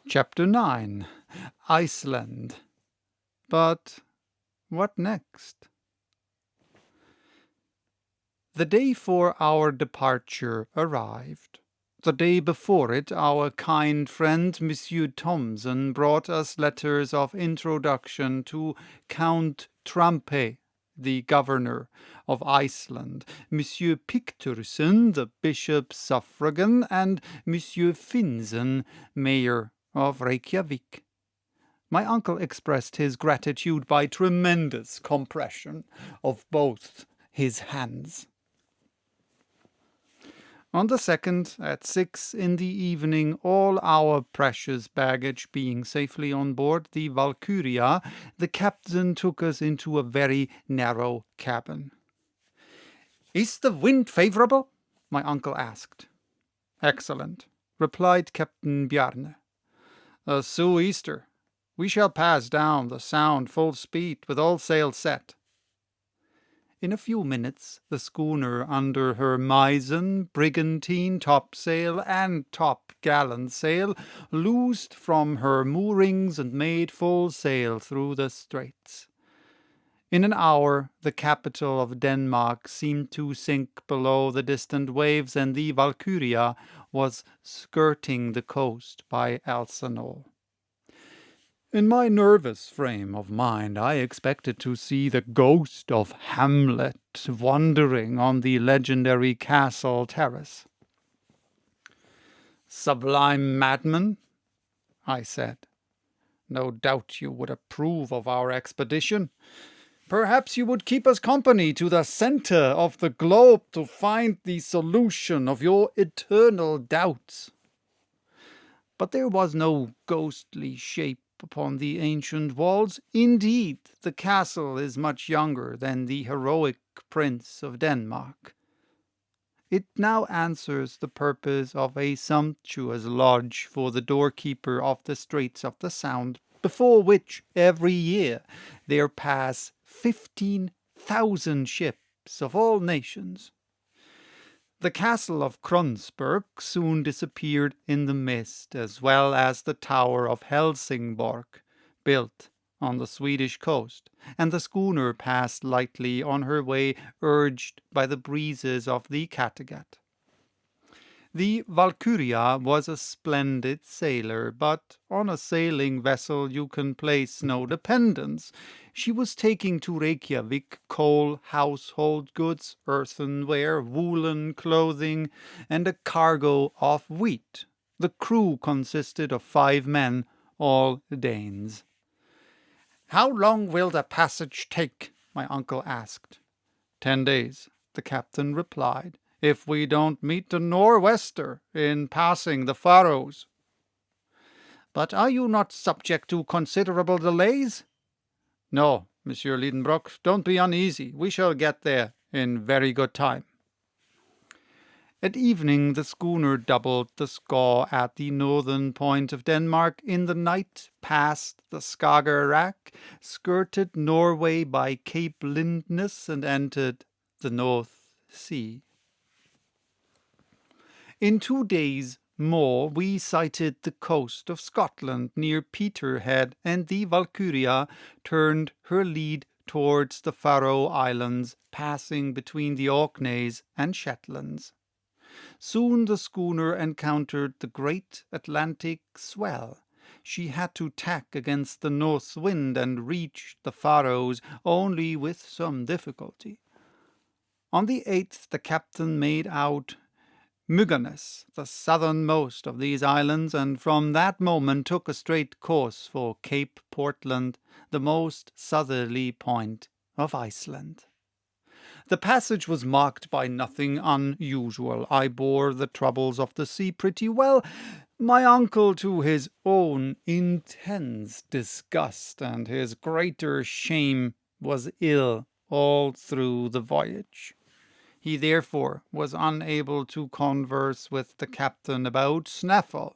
Chapter 9. Iceland. But what next? The day for our departure arrived. The day before it, our kind friend Monsieur Thomson brought us letters of introduction to Count Trampe, the governor of Iceland, Monsieur Picturson, the bishop suffragan, and Monsieur Finsen, mayor of Reykjavik. My uncle expressed his gratitude by tremendous compression of both his hands. On the 2nd, at 6 in the evening, all our precious baggage being safely on board the Valkyria, the captain took us into a very narrow cabin. "Is the wind favourable?" my uncle asked. "Excellent," replied Captain Bjarne. "A sou'easter. We shall pass down the Sound full speed with all sails set." In a few minutes the schooner, under her mizen, brigantine topsail, and top-gallant sail, loosed from her moorings and made full sail through the straits. In an hour the capital of Denmark seemed to sink below the distant waves, and the Valkyria was skirting the coast by Elsinore. In my nervous frame of mind, I expected to see the ghost of Hamlet wandering on the legendary castle terrace. "Sublime madman," I said. "No doubt you would approve of our expedition. Perhaps you would keep us company to the centre of the globe to find the solution of your eternal doubts." But there was no ghostly shape upon the ancient walls. Indeed, the castle is much younger than the heroic Prince of Denmark. It now answers the purpose of a sumptuous lodge for the doorkeeper of the Straits of the Sound, before which every year there pass 15,000 ships of all nations. The castle of Kronsberg soon disappeared in the mist, as well as the tower of Helsingborg, built on the Swedish coast, and the schooner passed lightly on her way, urged by the breezes of the Kattegat. The Valkyria was a splendid sailor, but on a sailing vessel you can place no dependence. She was taking to Reykjavik coal, household goods, earthenware, woolen clothing, and a cargo of wheat. The crew consisted of 5 men, all Danes. "How long will the passage take?" my uncle asked. 10 days, the captain replied, "if we don't meet a nor'wester in passing the Faroes." "But are you not subject to considerable delays?" "No, Monsieur Liedenbrock, don't be uneasy. We shall get there in very good time." At evening the schooner doubled the Skaw at the northern point of Denmark. In the night passed the Skagerrak, skirted Norway by Cape Lindness, and entered the North Sea. In 2 days more we sighted the coast of Scotland near Peterhead, and the Valkyria turned her lead towards the Faroe Islands, passing between the Orkneys and Shetlands. Soon the schooner encountered the great Atlantic swell. She had to tack against the north wind and reached the Faroes only with some difficulty. On the 8th the captain made out Myggernes, the southernmost of these islands, and from that moment took a straight course for Cape Portland, the most southerly point of Iceland. The passage was marked by nothing unusual. I bore the troubles of the sea pretty well. My uncle, to his own intense disgust and his greater shame, was ill all through the voyage. He therefore was unable to converse with the captain about snaffle,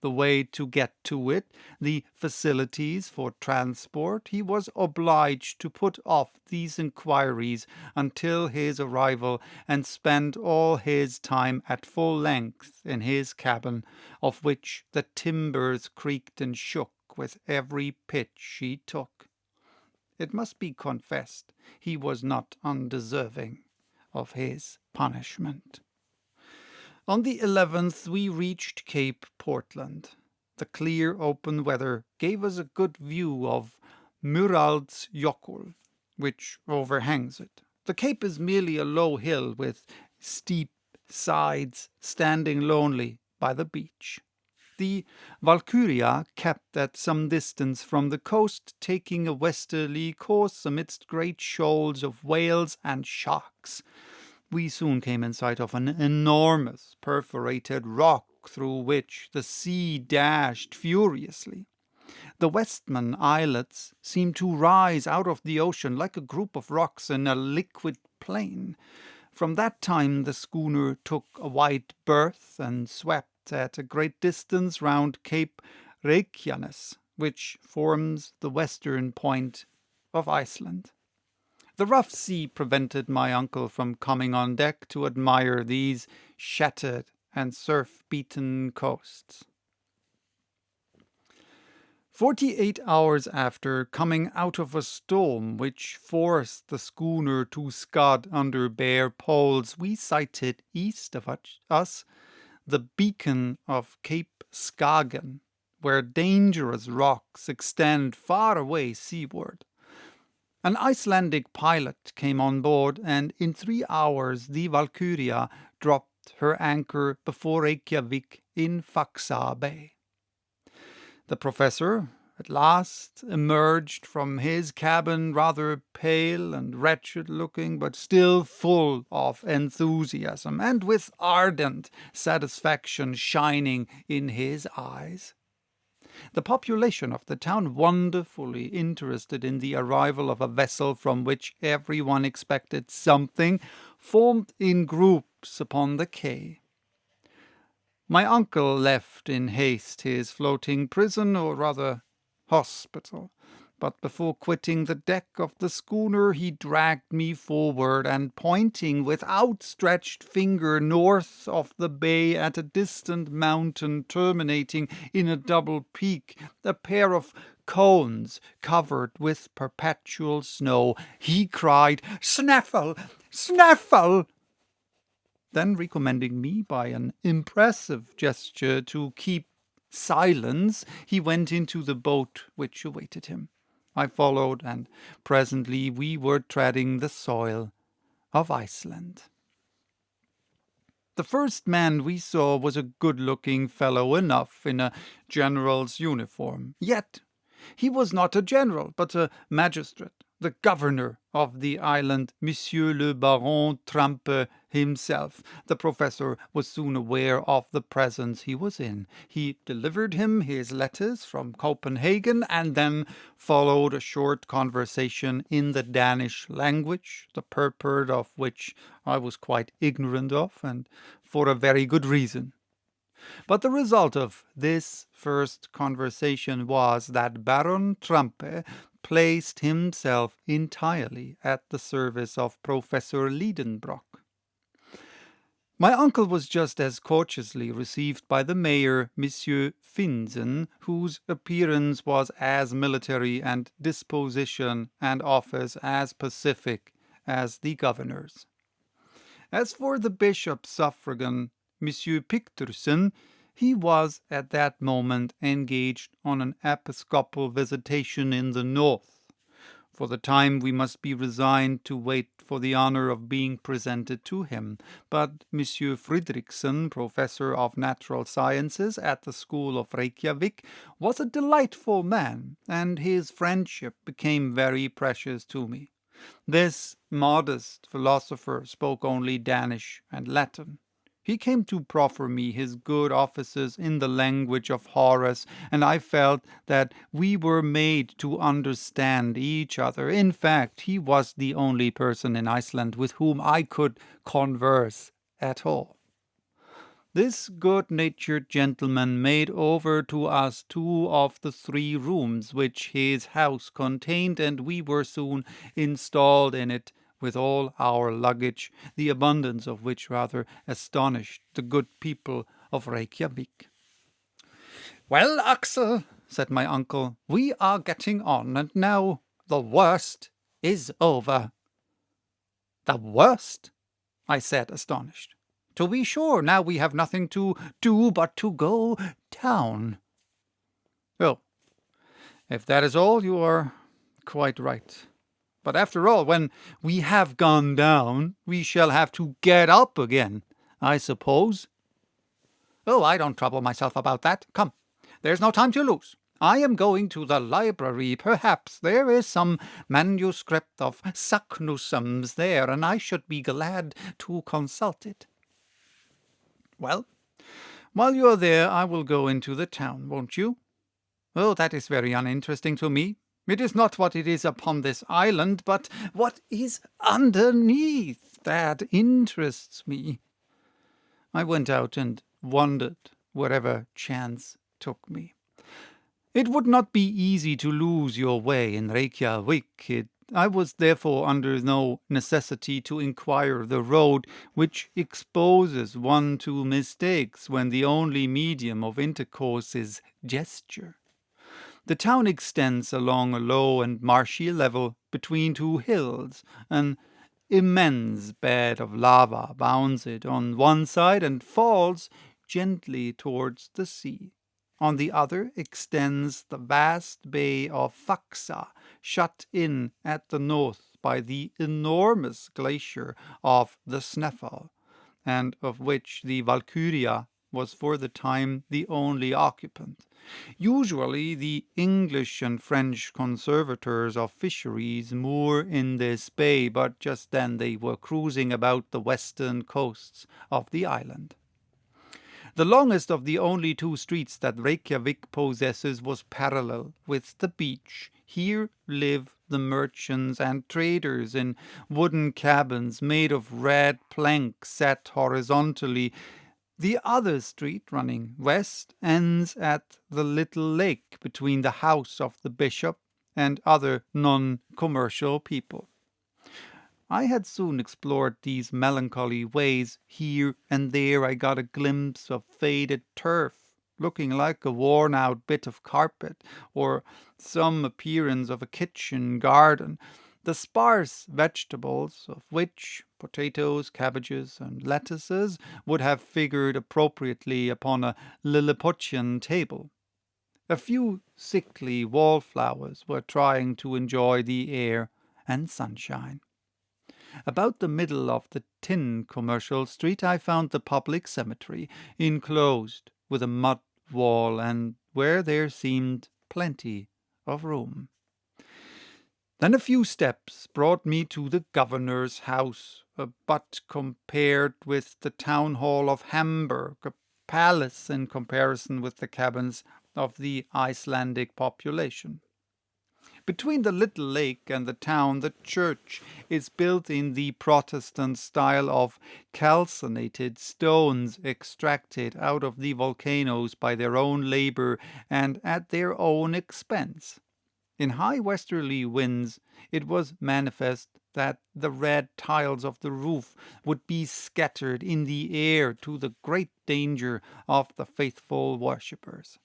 the way to get to it, the facilities for transport, he was obliged to put off these inquiries until his arrival and spend all his time at full length in his cabin, of which the timbers creaked and shook with every pitch he took. It must be confessed he was not undeserving of his punishment. On the 11th we reached Cape Portland. The clear open weather gave us a good view of Muraldsjökull, which overhangs it. The cape is merely a low hill with steep sides standing lonely by the beach. The Valkyria kept at some distance from the coast, taking a westerly course amidst great shoals of whales and sharks. We soon came in sight of an enormous perforated rock through which the sea dashed furiously. The Westman Islets seemed to rise out of the ocean like a group of rocks in a liquid plain. From that time the schooner took a wide berth and swept at a great distance round Cape Reykjanes, which forms the western point of Iceland. The rough sea prevented my uncle from coming on deck to admire these shattered and surf-beaten coasts. 48 hours after, coming out of a storm which forced the schooner to scud under bare poles, we sighted east of us the beacon of Cape Skagen, where dangerous rocks extend far away seaward. An Icelandic pilot came on board, and in 3 hours the Valkyria dropped her anchor before Reykjavik in Faxa Bay. The professor at last emerged from his cabin rather pale and wretched-looking, but still full of enthusiasm, and with ardent satisfaction shining in his eyes. The population of the town, wonderfully interested in the arrival of a vessel from which everyone expected something, formed in groups upon the quay. My uncle left in haste his floating prison, or rather hospital, but before quitting the deck of the schooner he dragged me forward, and pointing with outstretched finger north of the bay at a distant mountain terminating in a double peak, a pair of cones covered with perpetual snow, he cried, "Snaffle! Snaffle!" Then, recommending me by an impressive gesture to keep silence, he went into the boat which awaited him. I followed, and presently we were treading the soil of Iceland. The first man we saw was a good-looking fellow enough in a general's uniform. Yet he was not a general, but a magistrate, the governor of the island, Monsieur le Baron Trampe himself. The professor was soon aware of the presence he was in. He delivered him his letters from Copenhagen, and then followed a short conversation in the Danish language, the purport of which I was quite ignorant of, and for a very good reason. But the result of this first conversation was that Baron Trampe placed himself entirely at the service of Professor Liedenbrock. My uncle was just as courteously received by the mayor, Monsieur Finsen, whose appearance was as military and disposition and office as pacific as the governor's. As for the bishop's suffragan, Monsieur Picterson, he was at that moment engaged on an episcopal visitation in the north. For the time we must be resigned to wait for the honor of being presented to him. But Monsieur Fredriksson, professor of natural sciences at the school of Reykjavik, was a delightful man, and his friendship became very precious to me. This modest philosopher spoke only Danish and Latin. He came to proffer me his good offices in the language of Horace, and I felt that we were made to understand each other. In fact, he was the only person in Iceland with whom I could converse at all. This good-natured gentleman made over to us 2 of the 3 rooms which his house contained, and we were soon installed in it with all our luggage, the abundance of which rather astonished the good people of Reykjavik. "Well, Axel," said my uncle, "we are getting on, and now the worst is over." "The worst?" I said, astonished. "To be sure, now we have nothing to do but to go down." "Oh, if that is all, you are quite right. But after all, when we have gone down, we shall have to get up again, I suppose." "Oh, I don't trouble myself about that. Come, there's no time to lose. I am going to the library. Perhaps there is some manuscript of Saknussum's there, and I should be glad to consult it." "Well, while you are there, I will go into the town, won't you?" "Oh, that is very uninteresting to me. It is not what it is upon this island, but what is underneath that interests me." I went out and wandered wherever chance took me. It would not be easy to lose your way in Reykjavik. I was therefore under no necessity to inquire the road, which exposes one to mistakes when the only medium of intercourse is gesture. The town extends along a low and marshy level between 2 hills. An immense bed of lava bounds it on one side and falls gently towards the sea. On the other extends the vast bay of Faxa, shut in at the north by the enormous glacier of the Snæfell, and of which the Valkyria was for the time the only occupant. Usually the English and French conservators of fisheries moor in this bay, but just then they were cruising about the western coasts of the island. The longest of the only 2 streets that Reykjavik possesses was parallel with the beach. Here live the merchants and traders in wooden cabins made of red planks set horizontally. The other street, running west, ends at the little lake between the house of the bishop and other non-commercial people. I had soon explored these melancholy ways. Here and there I got a glimpse of faded turf, looking like a worn-out bit of carpet, or some appearance of a kitchen garden. The sparse vegetables, of which potatoes, cabbages, and lettuces would have figured appropriately upon a Lilliputian table. A few sickly wallflowers were trying to enjoy the air and sunshine. About the middle of the tin commercial street I found the public cemetery, enclosed with a mud wall, and where there seemed plenty of room. Then a few steps brought me to the governor's house, but compared with the town hall of Hamburg, a palace in comparison with the cabins of the Icelandic population. Between the little lake and the town, the church is built in the Protestant style of calcinated stones extracted out of the volcanoes by their own labor and at their own expense. In high westerly winds, it was manifest that the red tiles of the roof would be scattered in the air, to the great danger of the faithful worshippers.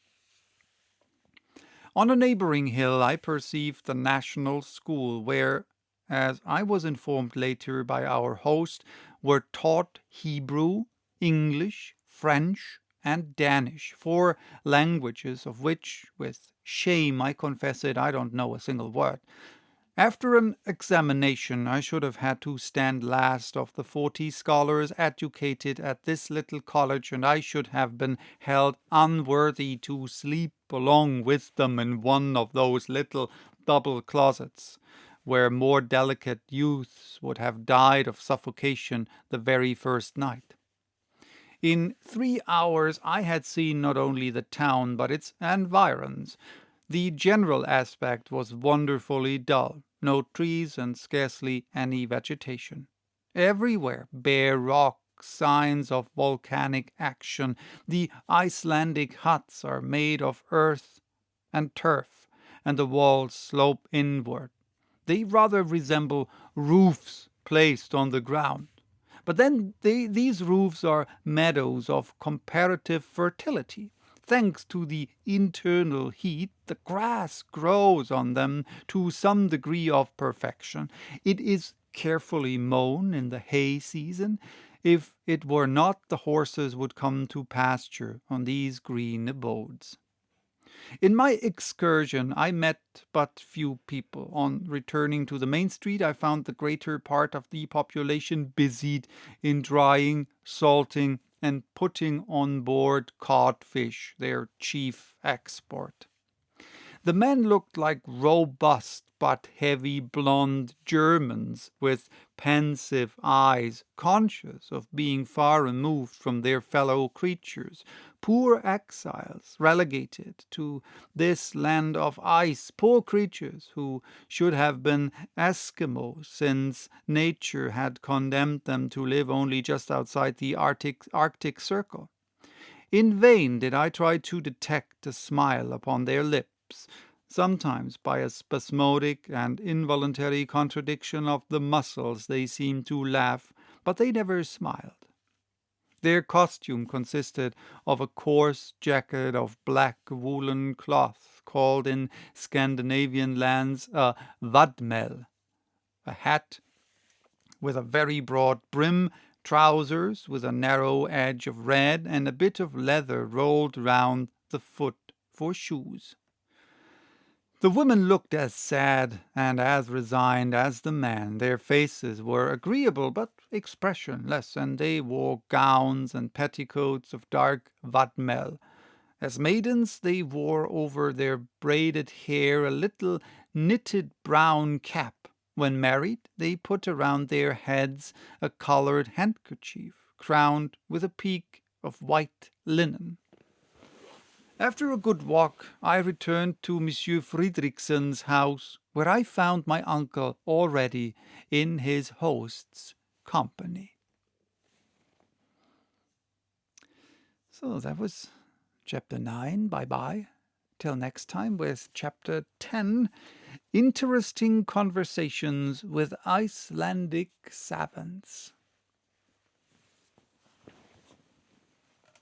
On a neighboring hill I perceived the National School, where, as I was informed later by our host, were taught Hebrew, English, French, and Danish, 4 languages of which, with shame I confess it, I don't know a single word. After an examination, I should have had to stand last of the 40 scholars educated at this little college, and I should have been held unworthy to sleep along with them in one of those little double closets, where more delicate youths would have died of suffocation the very first night. In 3 hours I had seen not only the town, but its environs. The general aspect was wonderfully dull, no trees and scarcely any vegetation. Everywhere bare rock signs of volcanic action. The Icelandic huts are made of earth and turf, and the walls slope inward. They rather resemble roofs placed on the ground. But then these roofs are meadows of comparative fertility. Thanks to the internal heat, the grass grows on them to some degree of perfection. It is carefully mown in the hay season. If it were not, the horses would come to pasture on these green abodes. In my excursion, I met but few people. On returning to the main street, I found the greater part of the population busied in drying, salting, and putting on board codfish, their chief export. The men looked like robust but heavy blonde Germans with pensive eyes, conscious of being far removed from their fellow creatures, poor exiles relegated to this land of ice, poor creatures who should have been Eskimos since nature had condemned them to live only just outside the Arctic Circle. In vain did I try to detect a smile upon their lips, sometimes by a spasmodic and involuntary contradiction of the muscles they seemed to laugh, but they never smiled. Their costume consisted of a coarse jacket of black woolen cloth, called in Scandinavian lands a vadmel, a hat with a very broad brim, trousers with a narrow edge of red, and a bit of leather rolled round the foot for shoes. The women looked as sad and as resigned as the men. Their faces were agreeable but expressionless, and they wore gowns and petticoats of dark vadmel. As maidens, they wore over their braided hair a little knitted brown cap. When married, they put around their heads a coloured handkerchief, crowned with a peak of white linen. After a good walk, I returned to Monsieur Fridrikssen's house, where I found my uncle already in his host's company. So that was chapter 9. Bye-bye. Till next time with chapter 10, Interesting Conversations with Icelandic Savants.